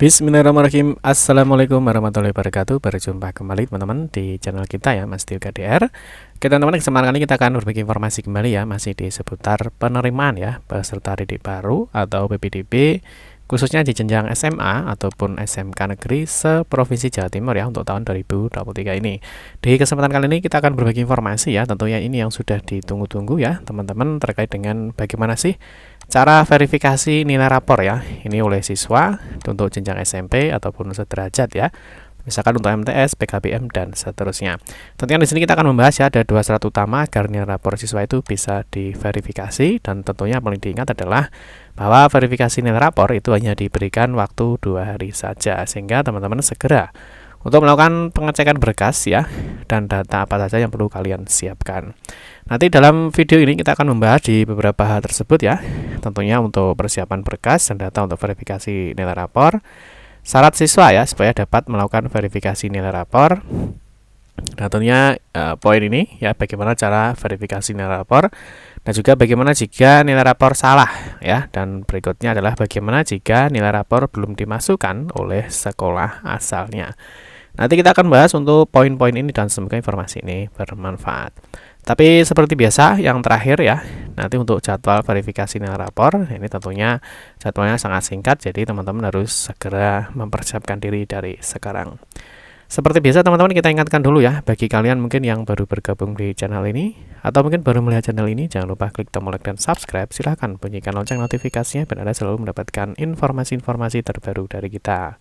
Bismillahirrahmanirrahim. Assalamualaikum warahmatullahi wabarakatuh. Berjumpa kembali teman-teman di channel kita ya, Mas Tio KDR. Oke teman-teman, kesempatan kali kita akan berbagi informasi kembali ya, masih di seputar penerimaan ya peserta didik baru atau PPDB, khususnya di jenjang SMA ataupun SMK negeri seprovinsi Jawa Timur ya untuk tahun 2023 ini. Di kesempatan kali ini kita akan berbagi informasi ya, tentunya ini yang sudah ditunggu-tunggu ya teman-teman, terkait dengan bagaimana sih cara verifikasi nilai rapor ya, ini oleh siswa untuk jenjang SMP ataupun sederajat ya, misalkan untuk MTS, PKBM dan seterusnya. Tentunya di sini kita akan membahas ya, ada dua syarat utama agar nilai rapor siswa itu bisa diverifikasi, dan tentunya paling diingat adalah bahwa verifikasi nilai rapor itu hanya diberikan waktu 2 hari saja, sehingga teman-teman segera untuk melakukan pengecekan berkas ya, dan data apa saja yang perlu kalian siapkan. Nanti dalam video ini kita akan membahas di beberapa hal tersebut ya, tentunya untuk persiapan berkas dan data untuk verifikasi nilai rapor, syarat siswa ya supaya dapat melakukan verifikasi nilai rapor, dan tentunya poin ini ya, bagaimana cara verifikasi nilai rapor, dan juga bagaimana jika nilai rapor salah ya, dan berikutnya adalah bagaimana jika nilai rapor belum dimasukkan oleh sekolah asalnya. Nanti kita akan bahas untuk poin-poin ini dan semoga informasi ini bermanfaat. Tapi seperti biasa yang terakhir ya, nanti untuk jadwal verifikasi nilai rapor ini tentunya jadwalnya sangat singkat, jadi teman-teman harus segera mempersiapkan diri dari sekarang. Seperti biasa teman-teman, kita ingatkan dulu ya, bagi kalian mungkin yang baru bergabung di channel ini atau mungkin baru melihat channel ini, jangan lupa klik tombol like dan subscribe, silahkan bunyikan lonceng notifikasinya biar Anda selalu mendapatkan informasi-informasi terbaru dari kita.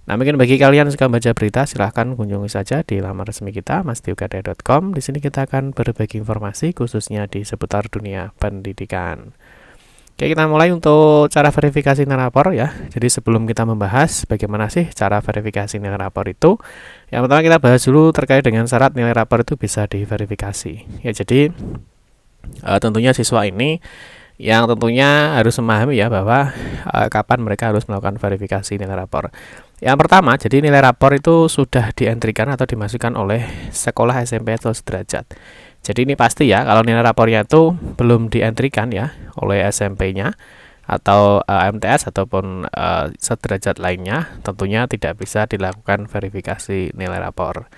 Nah, mungkin bagi kalian yang suka baca berita, silahkan kunjungi saja di laman resmi kita, mastiokade.com. Di sini kita akan berbagi informasi khususnya di seputar dunia pendidikan. Oke, kita mulai untuk cara verifikasi nilai rapor ya. Jadi sebelum kita membahas bagaimana sih cara verifikasi nilai rapor itu, yang pertama kita bahas dulu terkait dengan syarat nilai rapor itu bisa diverifikasi. Ya, jadi tentunya siswa ini yang tentunya harus memahami ya bahwa kapan mereka harus melakukan verifikasi nilai rapor. Yang pertama, jadi nilai rapor itu sudah dientrikan atau dimasukkan oleh sekolah SMP atau sederajat. Jadi ini pasti ya, kalau nilai rapornya itu belum dientrikan ya oleh SMP-nya atau MTS ataupun sederajat lainnya, tentunya tidak bisa dilakukan verifikasi nilai rapor.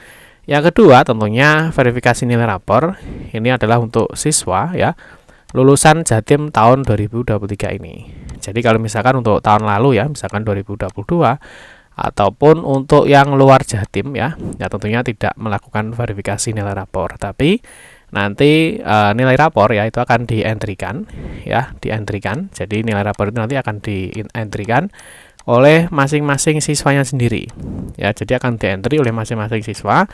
Yang kedua, tentunya verifikasi nilai rapor ini adalah untuk siswa ya lulusan Jatim tahun 2023 ini. Jadi kalau misalkan untuk tahun lalu ya, misalkan 2022 ataupun untuk yang luar Jatim ya tentunya tidak melakukan verifikasi nilai rapor, tapi nanti nilai rapor ya itu akan dientrikan ya, dientrikan. Jadi nilai rapor itu nanti akan dientrikan oleh masing-masing siswanya sendiri ya, jadi akan dientri oleh masing-masing siswa,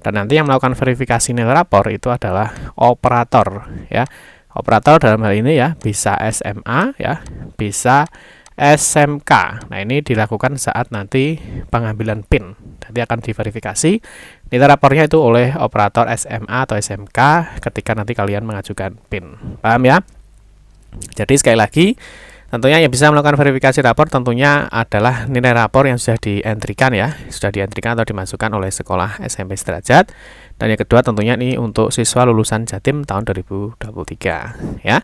dan nanti yang melakukan verifikasi nilai rapor itu adalah operator ya. Operator dalam hal ini ya bisa SMA ya, bisa SMK. Nah, ini dilakukan saat nanti pengambilan PIN. Nanti akan diverifikasi nilai rapornya itu oleh operator SMA atau SMK ketika nanti kalian mengajukan PIN. Paham ya? Jadi sekali lagi, tentunya yang bisa melakukan verifikasi rapor tentunya adalah nilai rapor yang sudah dientrikan ya, sudah dientrikan atau dimasukkan oleh sekolah SMP sederajat. Dan yang kedua tentunya ini untuk siswa lulusan Jatim tahun 2023 ya.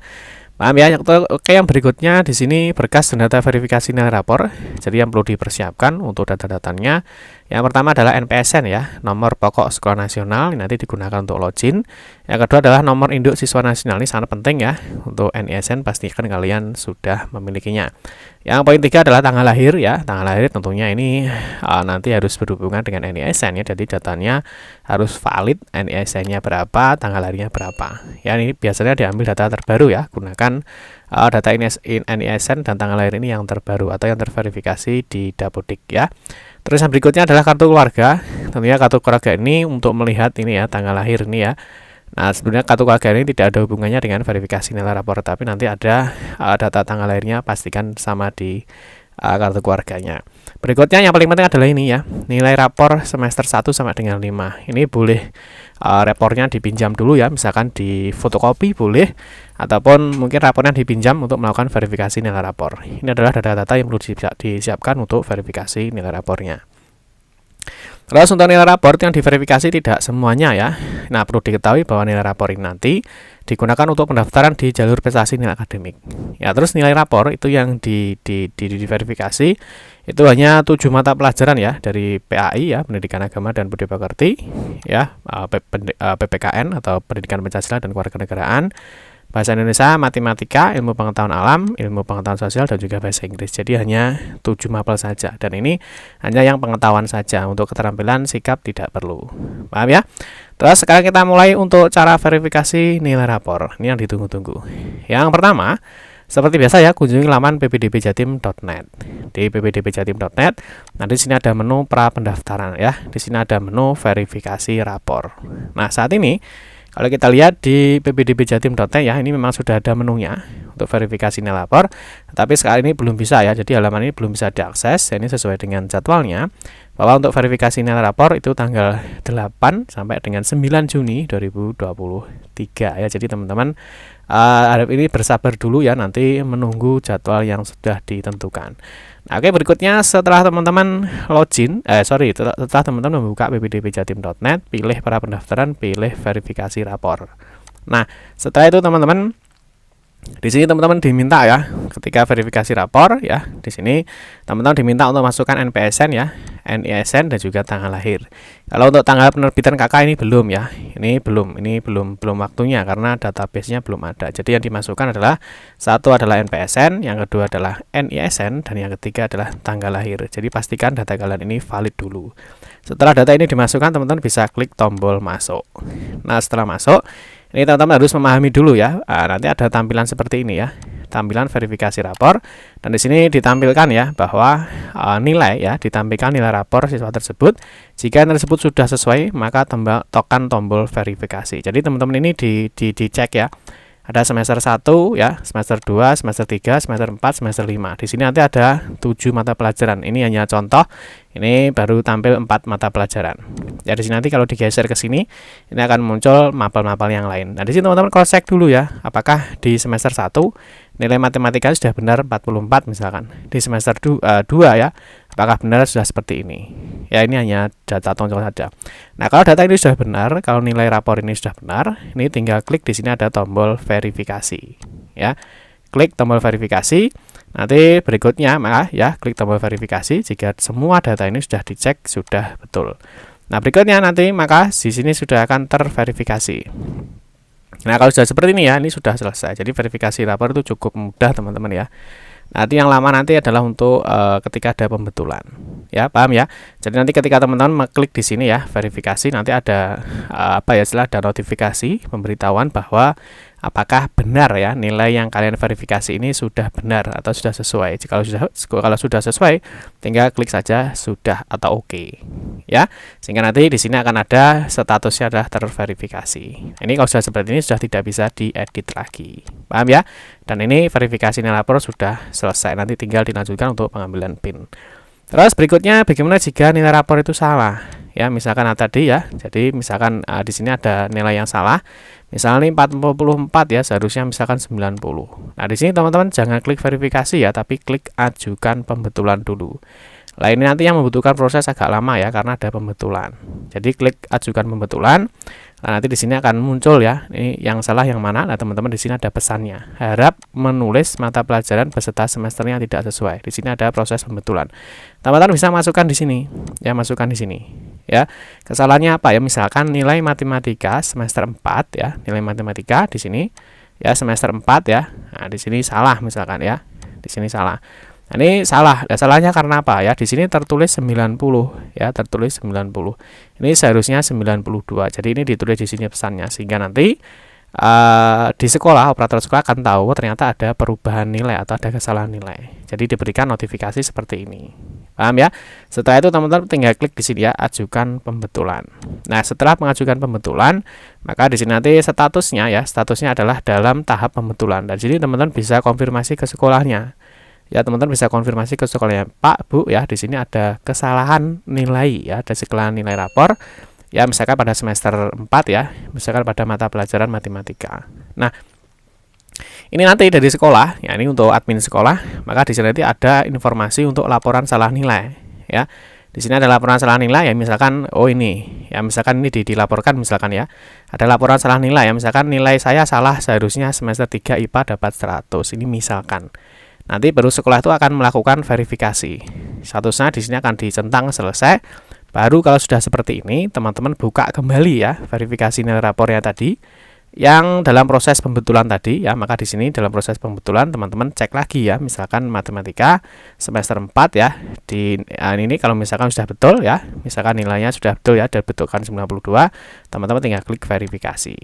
Paham ya? Oke, yang berikutnya di sini berkas dan data verifikasi nilai rapor. Jadi yang perlu dipersiapkan untuk data-datanya, yang pertama adalah NPSN ya, nomor pokok sekolah nasional, ini nanti digunakan untuk login. Yang kedua adalah nomor induk siswa nasional, ini sangat penting ya, untuk NISN pastikan kalian sudah memilikinya. Yang poin 3 adalah tanggal lahir ya, tanggal lahir tentunya ini nanti harus berhubungan dengan NISN ya, jadi datanya harus valid, NISN-nya berapa, tanggal lahirnya berapa. Ya, ini biasanya diambil data terbaru ya, gunakan data NISN dan tanggal lahir ini yang terbaru atau yang terverifikasi di Dapodik ya. Terus yang berikutnya adalah kartu keluarga. Tentunya kartu keluarga ini untuk melihat ini ya, tanggal lahir ini ya. Nah, sebenarnya kartu keluarga ini tidak ada hubungannya dengan verifikasi nilai rapor, tapi nanti ada data tanggal lahirnya, pastikan sama di kartu keluarganya. Berikutnya yang paling penting adalah ini ya, nilai rapor semester 1 sampai dengan 5. Ini boleh rapornya dipinjam dulu ya, misalkan di fotokopi boleh, ataupun mungkin rapornya dipinjam untuk melakukan verifikasi nilai rapor. Ini adalah data-data yang perlu disiapkan untuk verifikasi nilai rapornya. Terus untuk nilai rapor yang diverifikasi tidak semuanya ya. Nah, perlu diketahui bahwa nilai rapor ini nanti digunakan untuk pendaftaran di jalur prestasi nilai akademik. Ya, terus nilai rapor itu yang diverifikasi itu hanya 7 mata pelajaran ya dari PAI ya, Pendidikan Agama dan Budi Pekerti ya, PPKN atau Pendidikan Pancasila dan Kewarganegaraan, Bahasa Indonesia, Matematika, Ilmu Pengetahuan Alam, Ilmu Pengetahuan Sosial, dan juga Bahasa Inggris. Jadi hanya 7 mapel saja, dan ini hanya yang pengetahuan saja, untuk keterampilan sikap tidak perlu. Paham ya? Terus sekarang kita mulai untuk cara verifikasi nilai rapor. Ini yang ditunggu-tunggu. Yang pertama, seperti biasa ya, kunjungi laman ppdbjatim.net. Di ppdbjatim.net, nanti di sini ada menu pra pendaftaran ya. Di sini ada menu verifikasi rapor. Nah, saat ini kalau kita lihat di ppdbjatim.net ya, ini memang sudah ada menunya untuk verifikasi nilai rapor, tapi sekarang ini belum bisa ya, jadi halaman ini belum bisa diakses. Ini sesuai dengan jadwalnya, bahwa untuk verifikasi nilai rapor itu tanggal 8 sampai dengan 9 Juni 2023 ya. Jadi teman-teman harap ini bersabar dulu ya, nanti menunggu jadwal yang sudah ditentukan. Nah, oke, berikutnya setelah teman-teman setelah teman-teman membuka ppdbjatim.net, pilih para pendaftaran, pilih verifikasi rapor. Nah, setelah itu teman-teman di sini teman-teman diminta ya, ketika verifikasi rapor ya, di sini teman-teman diminta untuk masukkan NPSN ya, NISN, dan juga tanggal lahir. Kalau untuk tanggal penerbitan KK ini belum ya, ini belum waktunya karena database-nya belum ada. Jadi yang dimasukkan adalah satu adalah NPSN, yang kedua adalah NISN, dan yang ketiga adalah tanggal lahir. Jadi pastikan data kalian ini valid dulu. Setelah data ini dimasukkan, teman-teman bisa klik tombol masuk. Nah, setelah masuk, ini teman-teman harus memahami dulu ya. Nanti ada tampilan seperti ini ya, tampilan verifikasi rapor, dan di sini ditampilkan ya bahwa nilai ya, ditampilkan nilai rapor siswa tersebut. Jika tersebut sudah sesuai, maka tekan tombol verifikasi. Jadi teman-teman ini dicek ya. Ada semester 1 ya, semester 2, semester 3, semester 4, semester 5. Di sini nanti ada 7 mata pelajaran. Ini hanya contoh. Ini baru tampil 4 mata pelajaran. Ya, di sini nanti kalau digeser ke sini, ini akan muncul mapel-mapel yang lain. Nah, di sini teman-teman cross check dulu ya, apakah di semester 1 nilai matematika sudah benar 44 misalkan. Di semester 2 ya, apakah benar sudah seperti ini. Ya, ini hanya data contoh saja. Nah, kalau data ini sudah benar, kalau nilai rapor ini sudah benar, ini tinggal klik di sini ada tombol verifikasi. Ya, klik tombol verifikasi. Nanti berikutnya ya, klik tombol verifikasi jika semua data ini sudah dicek sudah betul. Nah, berikutnya nanti maka di sini sudah akan terverifikasi. Nah, kalau sudah seperti ini ya, ini sudah selesai. Jadi verifikasi rapor itu cukup mudah teman-teman ya. Nanti yang lama nanti adalah untuk ketika ada pembetulan. Ya, paham ya? Jadi nanti ketika teman-teman mengklik di sini ya, verifikasi, nanti ada ada notifikasi pemberitahuan bahwa apakah benar ya nilai yang kalian verifikasi ini sudah benar atau sudah sesuai. Kalau sudah sesuai, tinggal klik saja sudah atau oke. Ya, sehingga nanti di sini akan ada statusnya adalah terverifikasi. Ini kalau sudah seperti ini sudah tidak bisa diedit lagi. Paham ya? Dan ini verifikasi nilai rapor sudah selesai. Nanti tinggal dilanjutkan untuk pengambilan PIN. Terus berikutnya bagaimana jika nilai rapor itu salah? Ya, misalkan tadi ya. Jadi misalkan di sini ada nilai yang salah. Misalnya 44 ya, seharusnya misalkan 90. Nah, di sini teman-teman jangan klik verifikasi ya, tapi klik ajukan pembetulan dulu. Nah, ini nanti yang membutuhkan proses agak lama ya, karena ada pembetulan. Jadi klik ajukan pembetulan. Nah, nanti di sini akan muncul ya, ini yang salah yang mana. Nah, teman-teman di sini ada pesannya. Harap menulis mata pelajaran beserta semesternya tidak sesuai. Di sini ada proses pembetulan. Teman-teman bisa masukkan di sini. Ya, masukkan di sini. Ya, kesalahannya apa ya? Misalkan nilai matematika semester 4 ya, nilai matematika di sini ya semester 4 ya. Nah, di sini salah misalkan ya. Di sini salah. Nah, ini salah. Salahnya karena apa ya? Di sini tertulis 90 ya, tertulis 90. Ini seharusnya 92. Jadi ini ditulis di sini pesannya, sehingga nanti di sekolah, operator sekolah akan tahu ternyata ada perubahan nilai atau ada kesalahan nilai. Jadi diberikan notifikasi seperti ini. Paham ya? Setelah itu teman-teman tinggal klik di sini ya, ajukan pembetulan. Nah, setelah mengajukan pembetulan, maka di sini nanti statusnya adalah dalam tahap pembetulan. Dan jadi teman-teman bisa konfirmasi ke sekolahnya. Ya, teman-teman bisa konfirmasi ke sekolahnya, Pak, Bu, ya, di sini ada kesalahan nilai ya, ada kesalahan nilai rapor. Ya, misalkan pada semester 4 ya, misalkan pada mata pelajaran matematika. Nah, ini nanti dari sekolah, ya, ini untuk admin sekolah, maka di sini nanti ada informasi untuk laporan salah nilai, ya. Di sini ada laporan salah nilai ya, misalkan ini, ya, misalkan ini dilaporkan misalkan ya. Ada laporan salah nilai ya, misalkan nilai saya salah, seharusnya semester 3 IPA dapat 100. Ini misalkan. Nanti baru sekolah itu akan melakukan verifikasi. Statusnya di sini akan dicentang selesai. Baru kalau sudah seperti ini, teman-teman buka kembali ya verifikasi nilai rapornya tadi yang dalam proses pembetulan tadi ya. Maka di sini dalam proses pembetulan teman-teman cek lagi ya, misalkan matematika semester 4 ya. Di ini kalau misalkan sudah betul ya, misalkan nilainya sudah betul ya, dan betulkan 92, teman-teman tinggal klik verifikasi.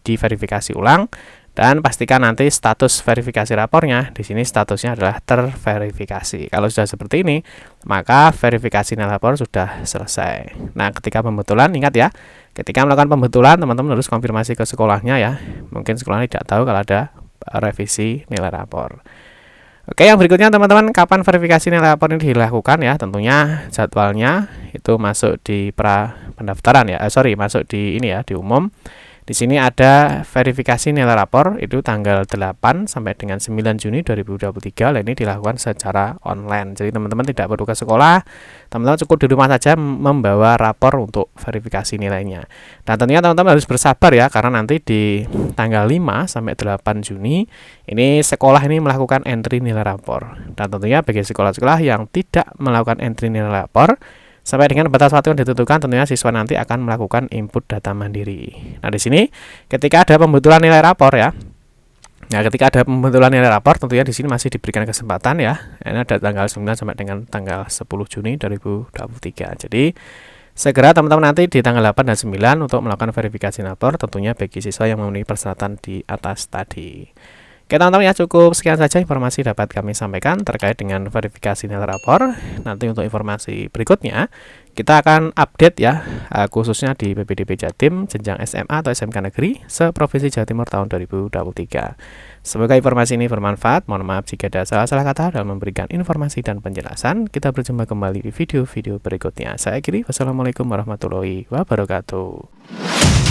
Di verifikasi ulang dan pastikan nanti status verifikasi rapornya di sini statusnya adalah terverifikasi. Kalau sudah seperti ini, maka verifikasi nilai rapor sudah selesai. Nah, ketika pembetulan ingat ya, ketika melakukan pembetulan teman-teman harus konfirmasi ke sekolahnya ya. Mungkin sekolahnya tidak tahu kalau ada revisi nilai rapor. Oke, yang berikutnya teman-teman, kapan verifikasi nilai rapor ini dilakukan ya? Tentunya jadwalnya itu masuk di pendaftaran ya. Masuk di ini ya, di umum. Di sini ada verifikasi nilai rapor itu tanggal 8 sampai dengan 9 Juni 2023. Ini dilakukan secara online. Jadi teman-teman tidak perlu ke sekolah, teman-teman cukup di rumah saja membawa rapor untuk verifikasi nilainya. Dan tentunya teman-teman harus bersabar ya, karena nanti di tanggal 5 sampai 8 Juni ini sekolah ini melakukan entry nilai rapor. Dan tentunya bagi sekolah-sekolah yang tidak melakukan entry nilai rapor sampai dengan batas waktu yang ditentukan, tentunya siswa nanti akan melakukan input data mandiri. Nah, di sini ketika ada pembetulan nilai rapor ya. Nah, ketika ada pembetulan nilai rapor, tentunya di sini masih diberikan kesempatan ya. Ini ada tanggal 9 sampai dengan tanggal 10 Juni 2023. Jadi segera teman-teman nanti di tanggal 8 dan 9 untuk melakukan verifikasi rapor, tentunya bagi siswa yang memenuhi persyaratan di atas tadi. Oke teman-teman ya, cukup sekian saja informasi dapat kami sampaikan terkait dengan verifikasi nilai rapor. Nanti untuk informasi berikutnya kita akan update ya, khususnya di PPDB Jatim jenjang SMA atau SMK Negeri se-Provinsi Jawa Timur tahun 2023. Semoga informasi ini bermanfaat. Mohon maaf jika ada salah-salah kata dalam memberikan informasi dan penjelasan. Kita berjumpa kembali di video-video berikutnya. Saya akhiri, wassalamualaikum warahmatullahi wabarakatuh.